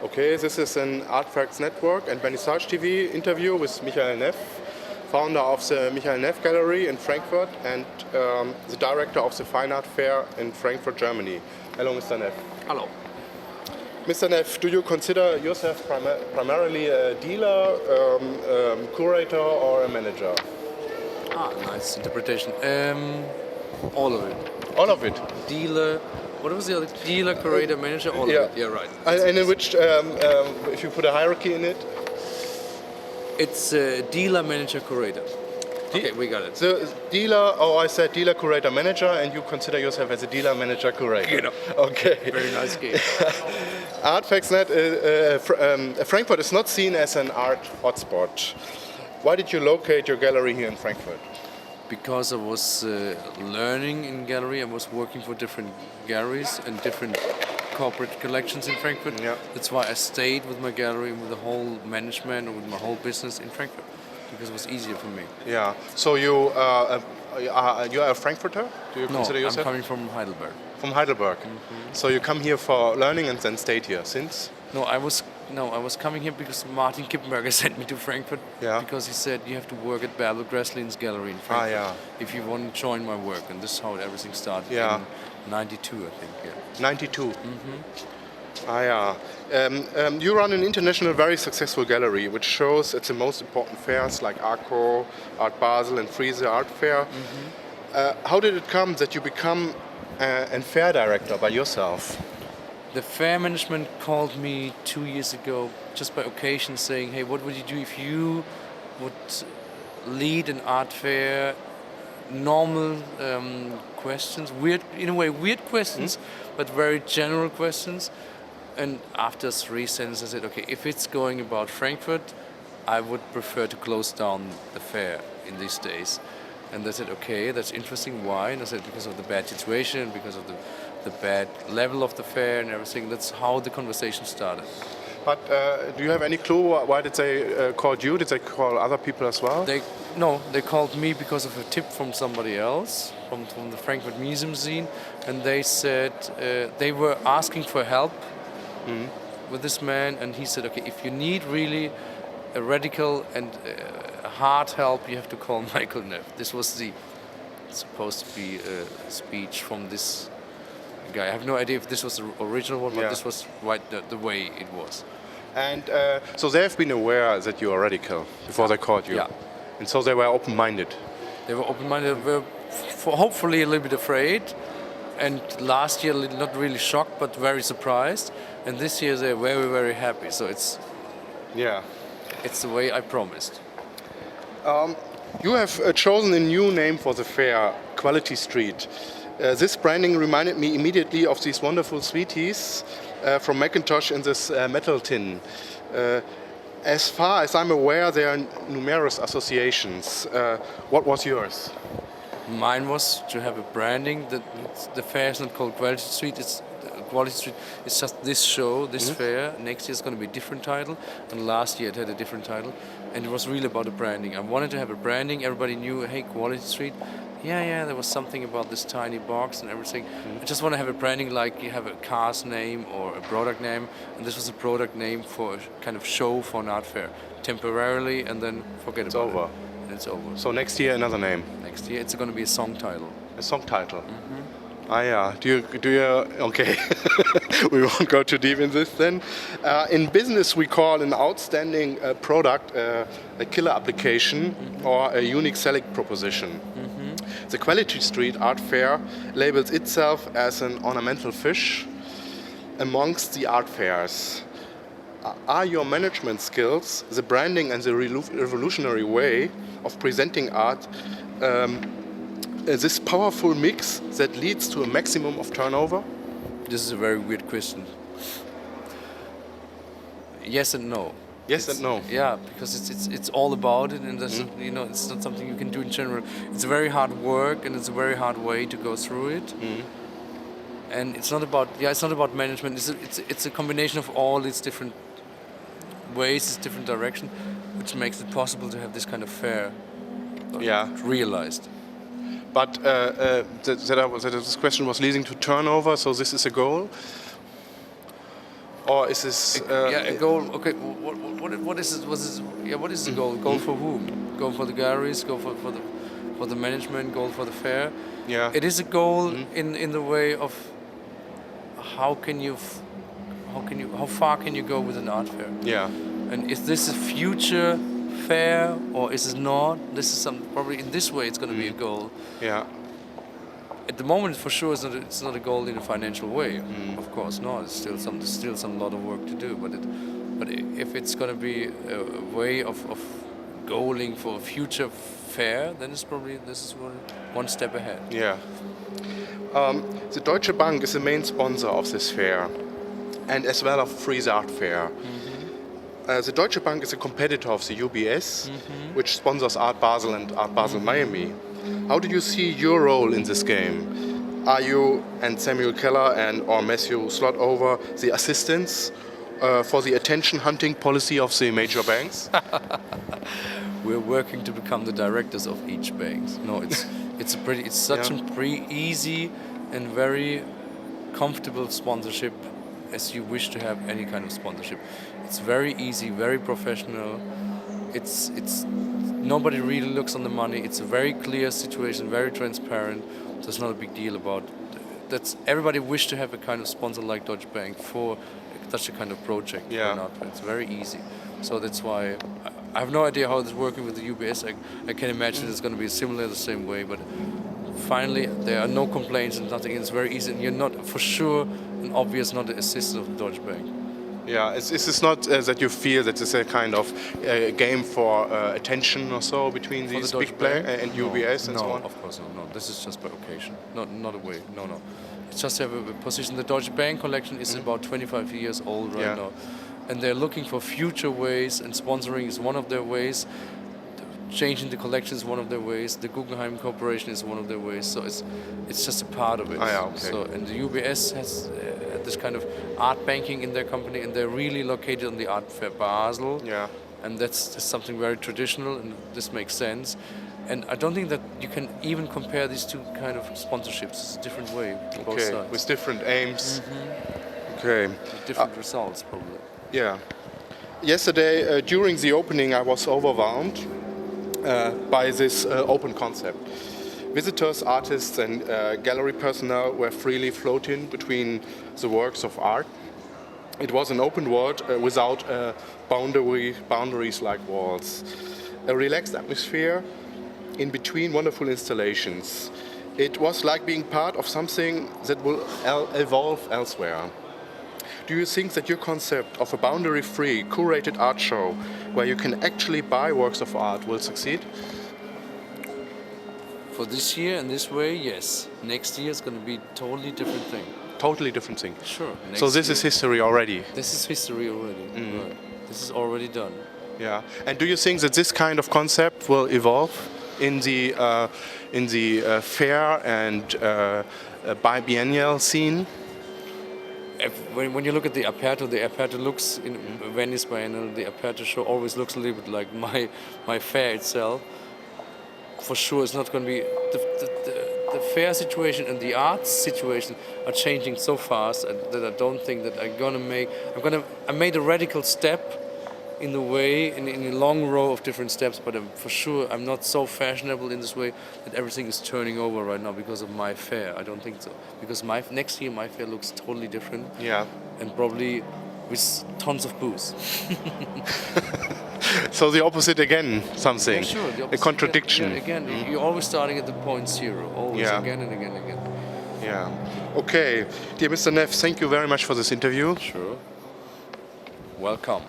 Okay, this is an Artworks Network and Vernissage TV interview with Michael Neff, founder of the Michael Neff Gallery in Frankfurt and the director of the Fine Art Fair in Frankfurt, Germany. Hello, Mr. Neff. Hello. Mr. Neff, do you consider yourself primarily a dealer, curator, or a manager? Nice interpretation. All of it. All of it. Dealer. What was the other? Dealer, curator, manager. All of it. Yeah, right. And in which, if you put a hierarchy in it, it's dealer, manager, curator. Okay, we got it. So dealer. Oh, I said dealer, curator, manager, and you consider yourself as a dealer, manager, curator. You know. Okay. Very nice game. Artworks.net, Frankfurt is not seen as an art hotspot. Why did you locate your gallery here in Frankfurt? Because I was learning in gallery, I was working for different galleries and different corporate collections in Frankfurt. Yeah. That's why I stayed with my gallery, with the whole management, and with my whole business in Frankfurt, because it was easier for me. Yeah. So you are a Frankfurter? Do you consider yourself? I'm coming from Heidelberg. From Heidelberg. Mm-hmm. So you come here for learning and then stayed here since? No, I was coming here because Martin Kippenberger sent me to Frankfurt. Yeah. Because he said you have to work at Bärbel Greslin's gallery in Frankfurt. Yeah. If you want to join my work, and this is how everything started. Yeah. In '92, I think. Yeah. 92. Mm-hmm. You run an international, very successful gallery, which shows at the most important fairs like ARCO, Art Basel, and Friese Art Fair. Mm-hmm. How did it come that you become a fair director by yourself? The fair management called me 2 years ago, just by occasion, saying, "Hey, what would you do if you would lead an art fair?" Normal questions, weird questions, but very general questions. And after 3 sentences, I said, "Okay, if it's going about Frankfurt, I would prefer to close down the fair in these days." And they said, "Okay, that's interesting. Why?" And I said, "Because of the bad situation, because of the bad level of the fair and everything." That's how the conversation started. But do you have any clue why did they call you? Did they call other people as well? They called me because of a tip from somebody else, from the Frankfurt museum scene, and they said they were asking for help with this man, and he said, "Okay, if you need really a radical and hard help, you have to call Michael Neff." This was supposed to be a speech from this guy. I have no idea if this was the original one, but this was the way it was. And so they have been aware that you are radical before they called you. Yeah. And so they were open-minded. They were open-minded. They were hopefully a little bit afraid. And last year, not really shocked, but very surprised. And this year, they're very, very happy. So it's the way I promised. You have chosen a new name for the fair, Quality Street. This branding reminded me immediately of these wonderful sweeties from Macintosh in this metal tin. As far as I'm aware, there are numerous associations. What was yours? Mine was to have a branding that the fair is not called Quality Street. It's Quality Street. It's just this show, this fair. Next year it's going to be a different title, and last year it had a different title. And it was really about the branding. I wanted to have a branding. Everybody knew, hey, Quality Street. Yeah, there was something about this tiny box and everything. I just want to have a branding like you have a car's name or a product name, and this was a product name for a kind of show for an art fair, temporarily, and then forget about it. And it's over. So next year another name. Next year it's going to be a song title. A song title. Do you? Okay. We won't go too deep in this then. In business, we call an outstanding product a killer application or a unique selling proposition. The Quality Street Art Fair labels itself as an ornamental fish amongst the art fairs. Are your management skills, the branding and the revolutionary way of presenting art this powerful mix that leads to a maximum of turnover? This is a very weird question. Yes and no. Yes and no. Yeah, because it's all about it, and it's not something you can do in general. It's very hard work, and it's a very hard way to go through it. And it's not about management. It's a combination of all these different ways, this different direction, which makes it possible to have this kind of fair realized. But this question was leading to turnover, so this is a goal? or is this? Yeah, a goal. Okay, what is it? What is the goal? Goal for whom? Goal for the galleries? Goal for the management? Goal for the fair? Yeah. It is a goal in the way of how can you how far can you go with an art fair? Yeah. And is this a future fair or is it not? This is some probably in this way it's going to be a goal. Yeah. At the moment, for sure, it's not a goal in a financial way. Of course, no. It's still some lot of work to do. But if it's going to be a way of goaling for a future fair, then it's probably this is one step ahead. Yeah. The Deutsche Bank is the main sponsor of this fair, and as well of Frieze Art Fair. The Deutsche Bank is a competitor of the UBS, which sponsors Art Basel and Art Basel Miami. How do you see your role in this game? Are you and Samuel Keller and or Matthew Slotover the assistants for the attention hunting policy of the major banks? We're working to become the directors of each bank. No, it's such a pretty easy and very comfortable sponsorship as you wish to have any kind of sponsorship. It's very easy, very professional. It's nobody really looks on the money. It's a very clear situation, very transparent. So it's not a big deal about that's everybody wish to have a kind of sponsor like Deutsche Bank for such a kind of project. Yeah. It's very easy. So that's why I have no idea how it's working with the UBS. I can imagine it's going to be similar the same way, but finally there are no complaints and nothing. It's very easy and you're not for sure and obvious not the assistant of the Deutsche Bank. Yeah, it's not that you feel that it's a kind of game for attention or so between these the big players and no, UBS and no, so on? of course not. No, this is just by occasion. Not a way. No. It's just to have a position. The Deutsche Bank collection is about 25 years old right now. And they're looking for future ways, and sponsoring is one of their ways. Changing the collection is one of their ways. The Guggenheim Corporation is one of their ways. So it's just a part of it. Okay. So and the UBS has this kind of art banking in their company, and they're really located on the Art Fair Basel. Yeah. And that's something very traditional, and this makes sense. And I don't think that you can even compare these two kind of sponsorships. It's a different way on both sides. With different aims. Okay. With different results, probably. Yeah. Yesterday, during the opening, I was overwhelmed by this open concept. Visitors, artists, and gallery personnel were freely floating between the works of art. It was an open world without boundaries like walls. A relaxed atmosphere in between wonderful installations. It was like being part of something that will evolve elsewhere. Do you think that your concept of a boundary-free, curated art show where you can actually buy works of art will succeed? For this year and this way, yes. Next year is going to be a totally different thing. Totally different thing. Sure. So this is history already? This is history already. Right. This is already done. Yeah. And do you think that this kind of concept will evolve in the fair and biennial scene? When you look at the Aperto looks in Venice Biennial. The Aperto show always looks a little bit like my fair itself. For sure, it's not going to be the fair situation and the arts situation are changing so fast that I don't think that I made a radical step in the way in a long row of different steps, but for sure I'm not so fashionable in this way that everything is turning over right now because of my fair. I don't think so, because next year my fair looks totally different. Yeah. And probably with tons of booze. So the opposite again, something. Yeah, sure. A contradiction. Again, you're always starting at the point zero, always again and again and again. Yeah. Okay, dear Mr. Neff, thank you very much for this interview. Sure. Welcome.